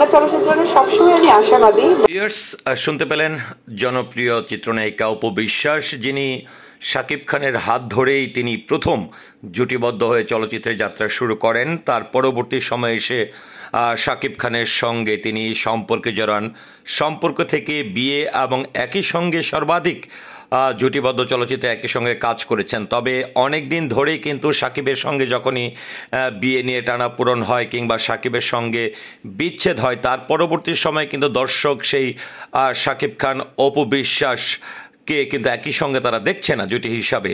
বাংলা চলচ্চিত্রে সবসময় আমি আশাবাদী। শুনতে পেলেন জনপ্রিয় চিত্রনায়িকা অপু বিশ্বাস, যিনি শাকিব খানের হাত ধরেই তিনি প্রথম জুটিবদ্ধ হয়ে চলচ্চিত্রের যাত্রা শুরু করেন। তার পরবর্তী সময়ে এসে শাকিব খানের সঙ্গে তিনি সম্পর্কে জড়ান, সম্পর্ক থেকে বিয়ে এবং একই সঙ্গে সর্বাধিক জুটিবদ্ধ চলচ্চিত্রে একই সঙ্গে কাজ করেছেন। তবে অনেক দিন ধরেই কিন্তু শাকিবের সঙ্গে যখনই বিয়ে নিয়ে টানাপোড়েন হয় কিংবা শাকিবের সঙ্গে বিচ্ছেদ হয়, তার পরবর্তী সময়ে কিন্তু দর্শক সেই শাকিব খান অপু বিশ্বাস কে কিন্তু একই সঙ্গে তারা দেখছে না জুটি হিসাবে।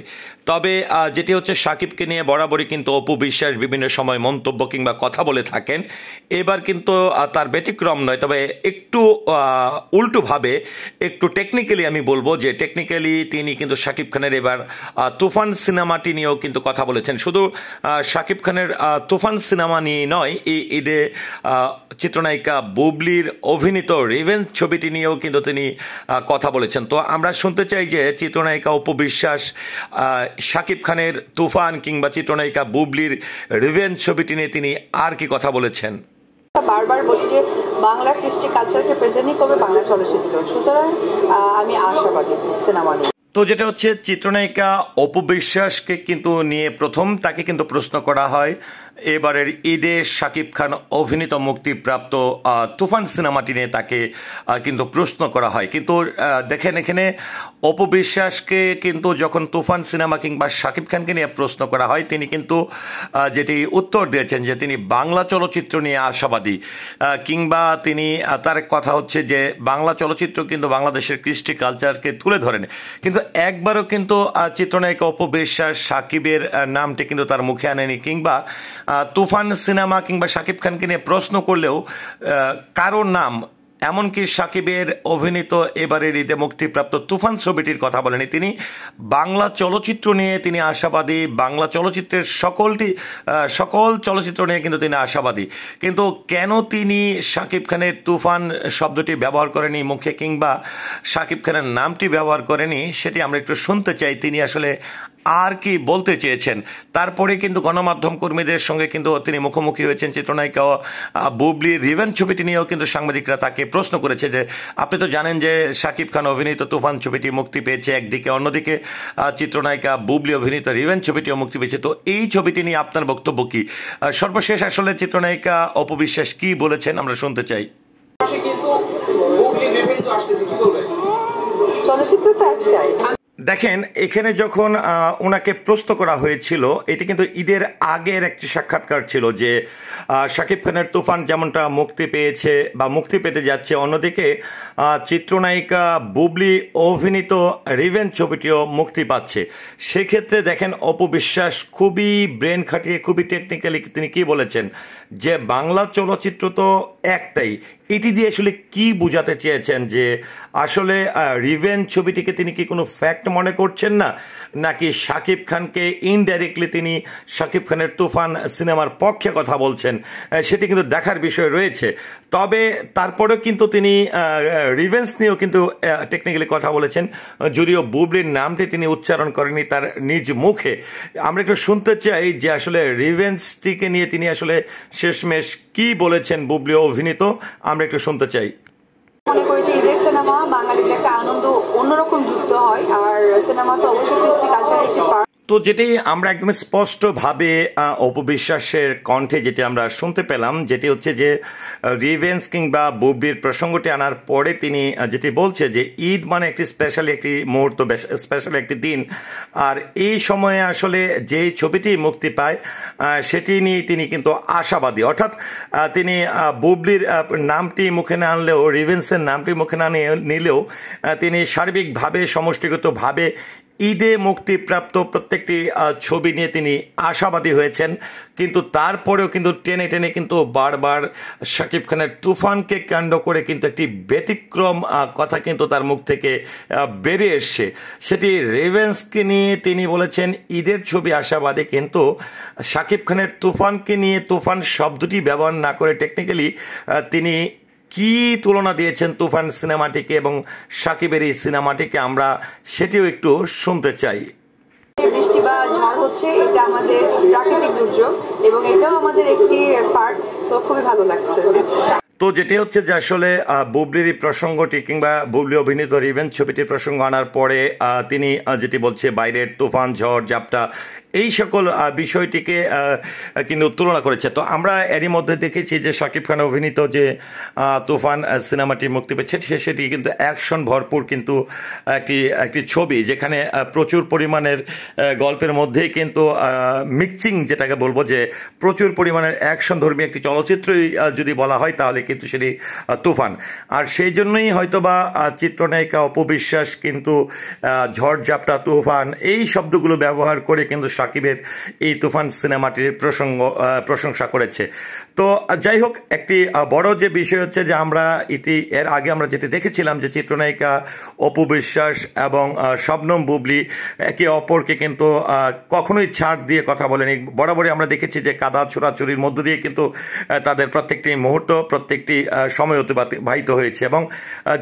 তবে যেটি হচ্ছে শাকিবকে নিয়ে বরাবরই কিন্তু অপু বিশ্বাস বিভিন্ন সময় মন্তব্য কিংবা কথা বলে থাকেন। এবার কিন্তু তার ব্যতিক্রম নয়, তবে একটু উল্টোভাবে, একটু টেকনিক্যালি আমি বলবো যে টেকনিক্যালি তিনি কিন্তু শাকিব খানের এবার তুফান সিনেমাটি নিয়েও কিন্তু কথা বলেছেন। শুধু শাকিব খানের তুফান সিনেমা নিয়ে নয়, এই ঈদে চিত্রনায়িকা বুবলির অভিনীত রিভেঞ্জ ছবিটি নিয়েও কিন্তু তিনি কথা বলেছেন। তো আমরা শুনতে চাই যে চিত্রনায়িকা অপু বিশ্বাস শাকিব খানের তুফান কিংবা চিত্রনায়িকা বুবলির রিভেঞ্জ ছবিটি নিয়ে তিনি আর কি কথা বলেছেন। বারবার বলি যে বাংলা কৃষ্টি কালচারকে প্রেজেন্টই করবে বাংলা চলচ্চিত্র, সুতরাং আমি আশাবাদী সিনেমা নিয়ে। তো যেটা হচ্ছে চিত্রনায়িকা অপু বিশ্বাসকে কিন্তু নিয়ে প্রথম তাকে কিন্তু প্রশ্ন করা হয় এবারের ঈদে শাকিব খান অভিনীত মুক্তিপ্রাপ্ত তুফান সিনেমাটি নিয়ে তাকে কিন্তু প্রশ্ন করা হয়। কিন্তু দেখেন এখানে অপু বিশ্বাসকে কিন্তু যখন তুফান সিনেমা কিংবা শাকিব খানকে নিয়ে প্রশ্ন করা হয়, তিনি কিন্তু যেটি উত্তর দিয়েছেন যে তিনি বাংলা চলচ্চিত্র নিয়ে আশাবাদী, কিংবা তিনি তার কথা হচ্ছে যে বাংলা চলচ্চিত্র কিন্তু বাংলাদেশের কৃষ্টি কালচারকে তুলে ধরেন। কিন্তু একবারও কিন্তু চিত্রনায়িকা অপু বিশ্বাস শাকিবের নামটি কিন্তু তার মুখে আনেনি, কিংবা তুফান সিনেমা কিংবা শাকিব খানকে নিয়ে প্রশ্ন করলেও কারোর নাম, এমনকি শাকিবের অভিনীত এবারের ঈদে মুক্তিপ্রাপ্ত তুফান ছবিটির কথা বলেনি। তিনি বাংলা চলচ্চিত্র নিয়ে তিনি আশাবাদী, বাংলা চলচ্চিত্রের সকল চলচ্চিত্র নিয়ে কিন্তু তিনি আশাবাদী। কিন্তু কেন তিনি শাকিব খানের তুফান শব্দটি ব্যবহার করেনি মুখে, কিংবা শাকিব খানের নামটি ব্যবহার করেনি, সেটি আমরা একটু শুনতে চাই তিনি আসলে আর কি বলতে চেয়েছেন। তারপরে কিন্তু গণমাধ্যম কর্মীদের সঙ্গে কিন্তু তিনি মুখোমুখি হয়েছেন। চিত্রনায়িকা বুবলির রিভেঞ্জ ছবিটি নিয়েও কিন্তু সাংবাদিকরা তাকে প্রশ্ন করেছে যে আপনি তো জানেন যে শাকিব খান অভিনীত তুফান ছবিটি মুক্তি পেয়েছে একদিকে, অন্যদিকে চিত্রনায়িকা বুবলি অভিনীত রিভেঞ্জ ছবিটিও মুক্তি পেয়েছে, তো এই ছবিটি নিয়ে আপনার বক্তব্য কি? সর্বশেষ আসলে চিত্রনায়িকা অপু বিশ্বাস কি বলেছেন আমরা শুনতে চাই। চলচ্চিত্র তো একটাই। দেখেন এখানে যখন ওনাকে প্রশ্ন করা হয়েছিল, এটি কিন্তু ঈদের আগের একটি সাক্ষাৎকার ছিল যে শাকিব খানের তুফান যেমনটা মুক্তি পেয়েছে বা মুক্তি পেতে যাচ্ছে, অন্যদিকে চিত্রনায়িকা বুবলি অভিনীত রিভেঞ্জ ছবিটিও মুক্তি পাচ্ছে। সেক্ষেত্রে দেখেন অপু বিশ্বাস খুবই ব্রেন খাটিয়ে, খুবই টেকনিক্যালি তিনি কি বলেছেন যে বাংলা চলচ্চিত্র তো একটাই। এটি দিয়ে আসলে কি বোঝাতে চেয়েছেন যে আসলে রিভেঞ্জ ছবিটিকে তিনি কি কোনো ফ্যাক্ট মনে করছেন না, নাকি শাকিব খানকে ইনডাইরেক্টলি তিনি শাকিব খানের তুফান সিনেমার পক্ষে কথা বলছেন, সেটি কিন্তু দেখার বিষয় রয়েছে। তবে তারপরেও কিন্তু তিনি রিভেঞ্জ নিয়েও কিন্তু টেকনিক্যালি কথা বলেছেন, যদিও বুবলির নামটি তিনি উচ্চারণ করেনি তার নিজ মুখে। আমরা একটু শুনতে চাই যে আসলে রিভেঞ্জটিকে নিয়ে তিনি আসলে শেষমেশ কি বলেছেন বুবলি অভিনীত, আমরা একটু শুনতে চাই। মনে করি যে ঈদের সিনেমা বাঙালিদের একটা আনন্দ অন্যরকম যুক্ত হয়, আর সিনেমা তো অবশ্যই কৃষ্টি কালচারের একটি পার্ট। তো যেটি আমরা একদম স্পষ্টভাবে অপু বিশ্বাসের কণ্ঠে যেটি আমরা শুনতে পেলাম, যেটি হচ্ছে যে রিভেঞ্জ কিংবা বুবলির প্রসঙ্গটি আনার পরে তিনি যেটি বলছে যে ঈদ মানে একটি স্পেশালি একটি মুহূর্ত, স্পেশালি একটি দিন, আর এই সময়ে আসলে যে ছবিটি মুক্তি পায় সেটি নিয়ে তিনি কিন্তু আশাবাদী। অর্থাৎ তিনি বুবলির নামটি মুখে না আনলেও, রিভেঞ্জের নামটি মুখে না নিলেও তিনি সার্বিকভাবে সমষ্টিগতভাবে ঈদে মুক্তিপ্রাপ্ত প্রত্যেকটি ছবি নিয়ে তিনি আশাবাদী হয়েছেন। কিন্তু তারপরেও কিন্তু টেনে টেনে কিন্তু বারবার শাকিব খানের তুফানকে কেন্দ্র করে কিন্তু একটি ব্যতিক্রম কথা কিন্তু তার মুখ থেকে বেরিয়ে এসছে। সেটি রিভেঞ্জকে নিয়ে তিনি বলেছেন ঈদের ছবি আশাবাদী, কিন্তু শাকিব খানের তুফানকে নিয়ে তুফান শব্দটি ব্যবহার না করে টেকনিক্যালি তিনি কি তুলনা দিয়েছেন তুফান সিনেমাটিকে এবং শাকিবের এই সিনেমাটিকে, আমরা সেটিও একটু শুনতে চাই। বৃষ্টি বা ঝড় হচ্ছে, এটা আমাদের প্রাকৃতিক দুর্যোগ এবং এটাও আমাদের একটি পার্ট, সো খুবই ভালো লাগছে। তো যেটি হচ্ছে যে আসলে বুবলির এই প্রসঙ্গটি কিংবা বুবলি অভিনীত রিভেঞ্জ ছবিটির প্রসঙ্গ আনার পরে তিনি যেটি বলছে বাইরের তুফান ঝড় ঝাপটা এই সকল বিষয়টিকে কিন্তু তুলনা করেছে। তো আমরা এরই মধ্যে দেখেছি যে শাকিব খান অভিনীত যে তুফান সিনেমাটি মুক্তি পেয়েছে সেটি কিন্তু অ্যাকশন ভরপুর কিন্তু একটি ছবি, যেখানে প্রচুর পরিমাণের গল্পের মধ্যেই কিন্তু মিক্সিং, যেটাকে বলবো যে প্রচুর পরিমাণের অ্যাকশন ধর্মী একটি চলচ্চিত্রই যদি বলা হয় তাহলে কিন্তু সেটি তুফান। আর সেই জন্যই হয়তোবা চিত্রনায়িকা অপবিশ্বাস কিন্তু ঝড় ঝাপটা তুফান এই শব্দগুলো ব্যবহার করে কিন্তু শাকিবের এই তুফান সিনেমাটির প্রশংসা করেছে। তো যাই হোক, একটি বড় যে বিষয় হচ্ছে যে আমরা এর আগে আমরা যেটি দেখেছিলাম যে চিত্রনায়িকা অপু বিশ্বাস এবং শবনম বুবলি একে অপরকে কিন্তু কখনোই ছাড় দিয়ে কথা বলেনি। বরাবরই আমরা দেখেছি যে কাদা ছোড়াছুরির মধ্য দিয়ে কিন্তু তাদের প্রত্যেকটি মুহূর্ত প্রত্যেকটি সময় অতিবাহিত হয়েছে, এবং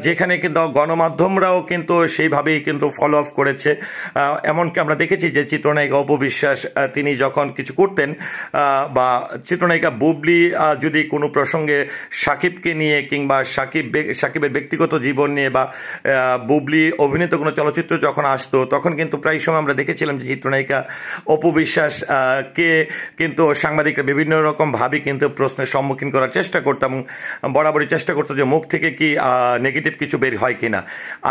যেখানে কিন্তু গণমাধ্যমরাও কিন্তু সেইভাবেই কিন্তু ফলো আপ করেছে। এমনকি আমরা দেখেছি যে চিত্রনায়িকা অপু বিশ্বাস তিনি যখন কিছু করতেন বা চিত্রনায়িকা বুবলি যদি কোনো প্রসঙ্গে শাকিবকে নিয়ে কিংবা শাকিবের ব্যক্তিগত জীবন নিয়ে বা বুবলি অভিনীত কোনো চলচ্চিত্র যখন আসতো তখন কিন্তু প্রায় সময় আমরা দেখেছিলাম যে চিত্রনায়িকা অপু বিশ্বাস কে কিন্তু সাংবাদিকরা বিভিন্ন রকম ভাবে কিন্তু প্রশ্নের সম্মুখীন করার চেষ্টা করতাম, বরাবরই চেষ্টা করতো যে মুখ থেকে কি নেগেটিভ কিছু বের হয় কিনা।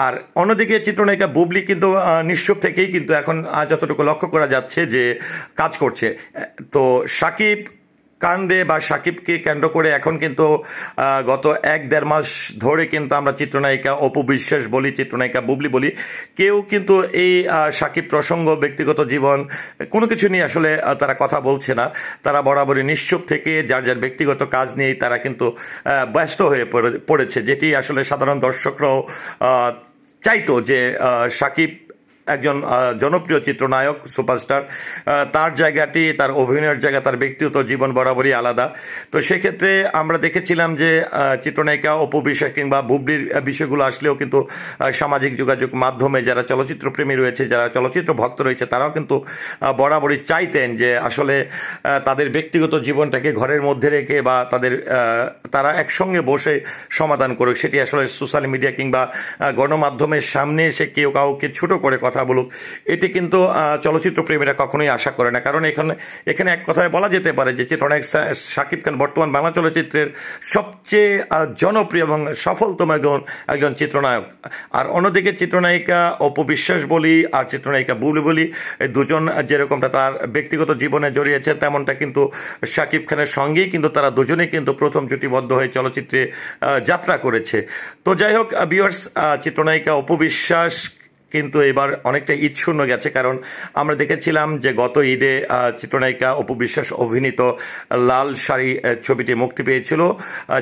আর অন্যদিকে চিত্রনায়িকা বুবলি কিন্তু নিঃস্ব থেকেই কিন্তু এখন যতটুকু লক্ষ্য করা যাচ্ছে যে কাজ করছে। তো শাকিব কাণ্ডে বা শাকিবকে কেন্দ্র করে এখন কিন্তু গত 1-1.5 মাস ধরে কিন্তু আমরা চিত্রনায়িকা অপু বিশ্বাস বলি, চিত্রনায়িকা বুবলি বলি, কেউ কিন্তু এই শাকিব প্রসঙ্গ ব্যক্তিগত জীবন কোনো কিছু নিয়ে আসলে তারা কথা বলছে না। তারা বরাবরই নিশ্চুপ থেকে যার যার ব্যক্তিগত কাজ নিয়েই তারা কিন্তু ব্যস্ত হয়ে পড়েছে, যেটি আসলে সাধারণ দর্শকরাও চাইতো যে শাকিব একজন জনপ্রিয় চিত্রনায়ক সুপারস্টার, তার জায়গাটি, তার অভিনয়ের জায়গা, তার ব্যক্তিগত জীবন বরাবরই আলাদা। তো সেক্ষেত্রে আমরা দেখেছিলাম যে চিত্রনায়িকা অপু বিশ্বাস কিংবা বুবলির বিষয়গুলো আসলেও কিন্তু সামাজিক যোগাযোগ মাধ্যমে যারা চলচ্চিত্র প্রেমী রয়েছে, যারা চলচ্চিত্র ভক্ত রয়েছে, তারাও কিন্তু বরাবরই চাইতেন যে আসলে তাদের ব্যক্তিগত জীবনটাকে ঘরের মধ্যে রেখে বা তারা একসঙ্গে বসে সমাধান করুক। সেটি আসলে সোশ্যাল মিডিয়া কিংবা গণমাধ্যমের সামনে এসে কেউ কাউকে ছোট করে কথা বলুক, এটি কিন্তু চলচ্চিত্র প্রেমীরা কখনোই আশা করে না। কারণ এখানে এক কথায় বলা যেতে পারে যে চিত্রনায়ক শাকিব খান বর্তমান বাংলা চলচ্চিত্রের সবচেয়ে জনপ্রিয় এবং সফলতম একজন চিত্রনায়ক। আর অন্যদিকে চিত্রনায়িকা অপু বিশ্বাস বলি আর চিত্রনায়িকা বুবলি বলি, দুজন যেরকমটা তার ব্যক্তিগত জীবনে জড়িয়েছে তেমনটা কিন্তু শাকিব খানের সঙ্গেই কিন্তু তারা দুজনেই কিন্তু প্রথম জুটিবদ্ধ হয়ে চলচ্চিত্রে যাত্রা করেছে। তো যাই হোক ভিউয়ার্স, চিত্রনায়িকা অপু বিশ্বাস কিন্তু এবার অনেকটা ঈদশূন্য গেছে, কারণ আমরা দেখেছিলাম যে গত ঈদে চিত্রনায়িকা অপু বিশ্বাস অভিনীত লাল শাড়ি ছবিটি মুক্তি পেয়েছিল,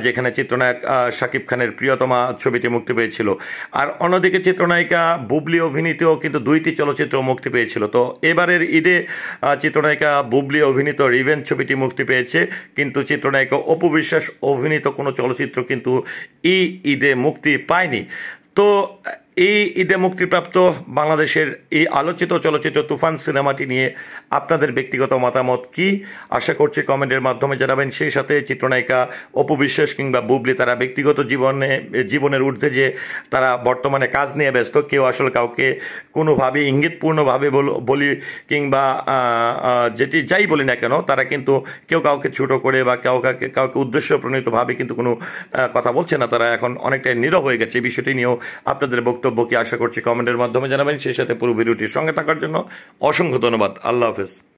যেখানে চিত্রনায়ক শাকিব খানের প্রিয়তমা ছবিটি মুক্তি পেয়েছিল। আর অন্যদিকে চিত্রনায়িকা বুবলি অভিনীত কিন্তু 2টি চলচ্চিত্র মুক্তি পেয়েছিল। তো এবারের ঈদে চিত্রনায়িকা বুবলি অভিনীত রিভেঞ্জ ছবিটি মুক্তি পেয়েছে, কিন্তু চিত্রনায়িকা অপু বিশ্বাস অভিনীত কোনো চলচ্চিত্র কিন্তু এই ঈদে মুক্তি পায়নি। তো এই ঈদে মুক্তিপ্রাপ্ত বাংলাদেশের এই আলোচিত চলচ্চিত্র তুফান সিনেমাটি নিয়ে আপনাদের ব্যক্তিগত মতামত কি, আশা করছি কমেন্টের মাধ্যমে জানাবেন। সেই সাথে চিত্রনায়িকা অপু বিশ্বাস কিংবা বুবলি তারা ব্যক্তিগত জীবনের ঊর্ধ্বে যে তারা বর্তমানে কাজ নিয়ে ব্যস্ত, কেউ আসলে কাউকে কোনোভাবে ইঙ্গিতপূর্ণভাবে বলি কিংবা যেটি যাই বলি না কেন, তারা কিন্তু কেউ কাউকে ছোট করে বা কাউকে উদ্দেশ্য প্রণীতভাবে কিন্তু কোনো কথা বলছে না। তারা এখন অনেকটাই নীরব হয়ে গেছে। এই বিষয়টি নিয়েও আপনাদের বক্তব্য কি আশা করছি কমেন্টের মাধ্যমে জানাবেন। সেই সাথে পুরো ভিডিওটির সঙ্গে থাকার জন্য অসংখ্য ধন্যবাদ। আল্লাহ হাফেজ।